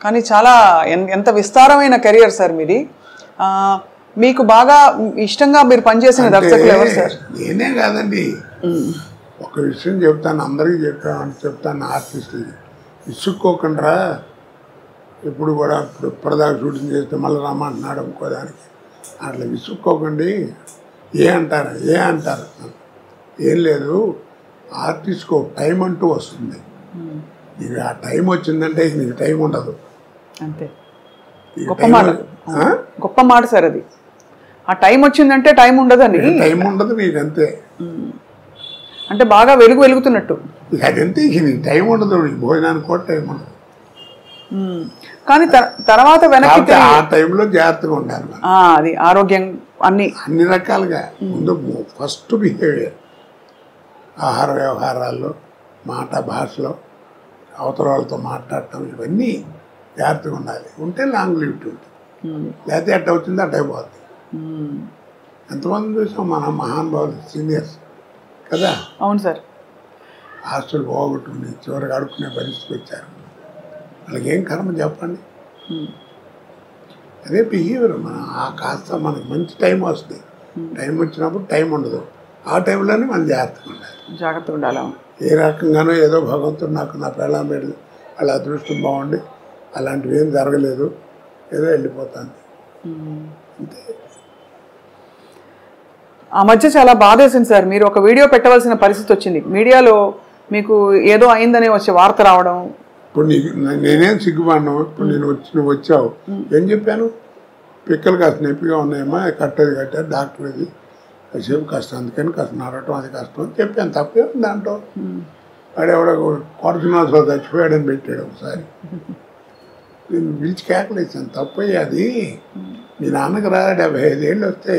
కానీ చాలా ఎంత విస్తారమైన కెరియర్ సార్ మీది. మీకు బాగా ఇష్టంగా మీరు పనిచేసిన దర్శకులు ఎవరు సార్? నేనే కాదండి, ఒక విషయం చెప్తాను, అందరికీ చెప్తాను ఆర్టిస్టులకి, విసుక్కోకుండా ఎప్పుడు కూడా ఇప్పటిదాకా షూటింగ్ చేస్తే మళ్ళీ రమ్మంటున్నాడు ఇంకో దానికి, అట్లా విసుక్కోకండి. ఏ అంటారు ఏం లేదు, ఆర్టిస్ట్కి ఒక టైం అంటూ వస్తుంది. ఇక ఆ టైం వచ్చిందంటే నీకు టైం ఉండదు. అంతే, గొప్ప మాట సార్ అది. ఆ టైం వచ్చిందంటే టైం ఉండదని, టైం ఉండదు నీకు, అంతే. అంటే బాగా వెలుగుతున్నట్టు. ఇక అదంతే, ఇక నీకు టైం ఉండదు, నీకు భోజనానికి కూడా టైం ఉండదు. కానీ తర్వాత వెనక్కి ఆ టైంలో జాగ్రత్తగా ఉండాలి. అది ఆరోగ్యం అన్ని రకాలుగా. ముందు ఫస్ట్ బిహేవియర్, ఆహార వ్యవహారాల్లో, మాట భాషలో, అవతల వాళ్ళతో మాట్లాడటం, ఇవన్నీ జాగ్రత్తగా ఉండాలి. ఉంటే లాంగ్ లివిటీ ఉంటుంది. లేకపోతే ఎట్ట వచ్చిందో అట్ట అయిపోతుంది. ఎంతమంది చూసాం మన మహానుభావులు, సీనియర్స్ కదా. అవును సార్. ఆస్తులు పోగొట్టుకుని చివరికి అడుక్కునే పరిస్థితికి వచ్చారు. వాళ్ళకి ఏం కర్మ చెప్పండి. అదే బిహేవియర్. కాస్త మనకి మంచి టైం వస్తుంది, టైం వచ్చినప్పుడు టైం ఉండదు. ఆ టైంలోనే మనం జాగ్రత్తగా ఉండాలి. ఏ రకంగానో ఏదో భగవంతుడు నాకు నా పెళ్ళాం పెళ్ళి వాళ్ళ అదృష్టం బాగుండి అలాంటివి ఏం జరగలేదు, ఏదో వెళ్ళిపోతాను అంతే. ఆ మధ్య చాలా బాధేసింది సార్, మీరు ఒక వీడియో పెట్టవలసిన పరిస్థితి వచ్చింది. మీడియాలో మీకు ఏదో అయిందనే వచ్చే వార్త రావడం. ఇప్పుడు నేనేం సిగ్గుపడినావు. ఇప్పుడు నువ్వు వచ్చావు, ఏం చెప్పాను? పిక్కలు కాస్త నొప్పిగా ఉన్నాయమ్మా, కట్టారు డాక్టర్ ఇది, కాసేపు కష్టం, అందుకని కాస్త నడవటం అది కష్టం అని చెప్పాను. తప్పే ఉంది దాంట్లో. వాడెవడో కొరచునాథలో చచ్చిపోయాడని పెట్టాడు ఒకసారి. నేను పిలిచి కేకలేసాను, తప్పయ్యి అది. మీ నాన్నకి రా 75 ఏళ్ళు వస్తే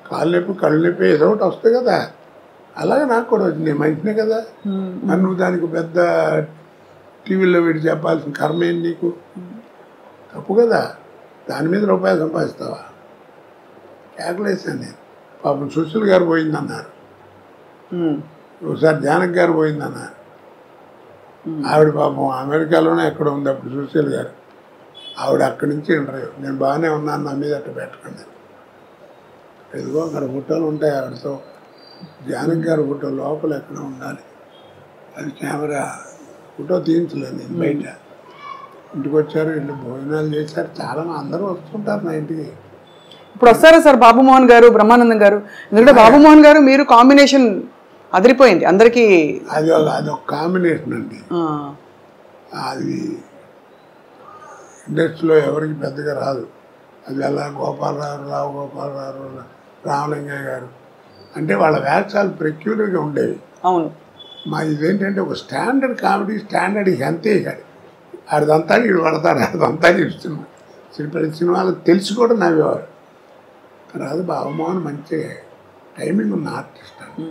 కాళ్ళు నొప్పి కళ్ళు నొప్పి ఏదో ఒకటి వస్తాయి కదా, అలాగే నాకు కూడా వచ్చింది. నేను మంచినే కదా, మరి నువ్వు దానికి పెద్ద టీవీలో వీడి చెప్పాల్సిన కర్మ ఏంటి నీకు? తప్పు కదా, దాని మీద రూపాయలు సంపాదిస్తావా? కేకలేసాను నేను. పాపం సుశీల్ గారు పోయిందన్నారు, ఒకసారి జానక్ గారు పోయిందన్నారు. ఆవిడ పాపం అమెరికాలోనే ఎక్కడ ఉంది అప్పుడు సుశీల్ గారు. ఆవిడ అక్కడి నుంచి ఇంటర్వ్యూ, నేను బాగానే ఉన్నాను, నా మీద అట్లా పెట్టకండి. ఎదుగో అక్కడ ఫోటోలు ఉంటాయి ఆవిడతో, జానక్ గారు ఫోటో లోపల ఎక్కడ ఉండాలి, అది కెమెరా ఫోటో తీయించలేదు నేను బయట. ఇంటికి వచ్చారు, ఇంటి భోజనాలు చేశారు, చాలా అందరూ వస్తుంటారు నా ఇంటికి. ఇప్పుడు వస్తారా సార్ బాబుమోహన్ గారు, బ్రహ్మానందం గారు? ఎందుకంటే బాబుమోహన్ గారు మీరు కాంబినేషన్ అదిరిపోయింది అందరికీ. అదొక కాంబినేషన్ అండి. అది ఇండస్ట్రీలో ఎవరికి పెద్దగా రాదు. అది అలా రావు గోపాలరావు, రామలింగయ్య గారు అంటే వాళ్ళ వేషాలు పెక్యులర్గా ఉండేవి. అవును. మా ఇదేంటంటే ఒక స్టాండర్డ్ కామెడీ, స్టాండర్డ్ అంతే. ఆడిదంతా వీడు పడతాడు, ఆడిదంతా ఇస్తున్నాడు. ప్రతి సినిమాలకు తెలిసి కూడా నవ్వేవారు. తర్వాత బాబుమోహన్ మంచి టైమింగ్ ఉన్న ఆర్టిస్ట్ అండి.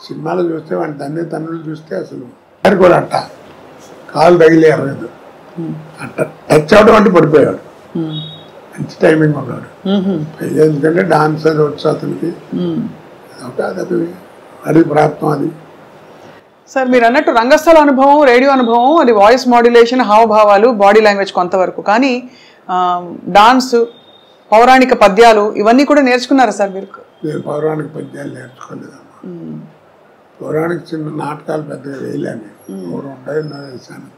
సినిమాలు చూస్తే వాడి తన్నులు చూస్తే అసలు వారు కూడా అట్ట కాలు తగిలేరు, అట్ట టచ్ అవడం అంటే పడిపోయాడు. మంచి టైమింగ్ ఉన్నాడు. ఎందుకంటే డాన్స్ అది వచ్చు అతనికి, అది ప్రాప్తం. అది సార్ మీరు అన్నట్టు రంగస్థల అనుభవం, రేడియో అనుభవం, అది వాయిస్ మాడ్యులేషన్, హావభావాలు, బాడీ లాంగ్వేజ్ కొంతవరకు. కానీ డాన్స్, పౌరాణిక పద్యాలు ఇవన్నీ కూడా నేర్చుకున్నారా సార్ మీరు? నేను పౌరాణిక పద్యాలు నేర్చుకోలేదమ్మా. పౌరాణిక చిన్న నాటకాలు పెద్దగా వేయలేను, 3 ఉంటాయి, 4 వేసాను.